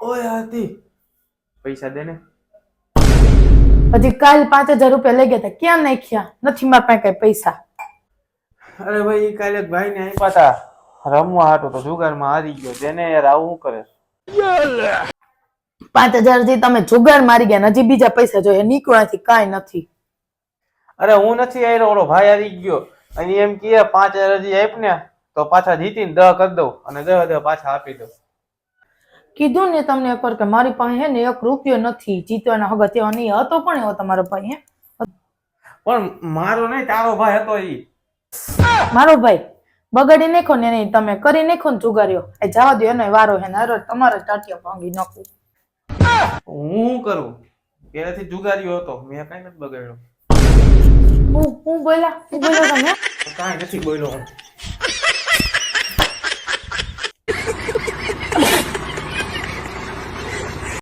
ઓય આતી પૈસા દે ને. હજી કાલ 5,000 રૂપિયા લઈ ગયા હતા, ક્યાં નાખ્યા? નથી મારા પાસે કઈ પૈસા. અરે ભાઈ ઈ કાલે ભાઈ ને આપ્યા હતા રમવા હાટો તો જુગારમાં હારી ગયો. તેને યાર આવું કરે. 5,000 થી તમે જુગાર મારી ગયા, હજી બીજા પૈસા જોઈએ. નીકળવાથી કાંઈ નથી. અરે હું નથી આવ્યો, ઓલો ભાઈ હારી ગયો અને એમ કે 5,000 હજી આપ ને તો પાછા જીતીને 10 કરી દઉં અને 10 પાછા આપી દઉં. કીધું ને તમને એકવાર કે મારી પાસે હે ને 1 રૂપિયો નથી. જીતવાના હગા તેવા નહીં હતો પણ એવો તમારો ભાઈ હે. પણ મારો નહીં, તારો ભાઈ હતો ઈ. મારો ભાઈ બગાડી નાખો ને નહીં, તમે કરી નાખો ને જુગારીઓ. એ જવા દો, એનો વારો હે ને તમારા ટાટિયા ભાંગી નાખું. હું કરું? પહેલેથી જુગારીઓ હતો, મેં કઈ નથી બગાડ્યો. હું બોલ્યા તમે? કાંઈ નથી બોલ્યો હું.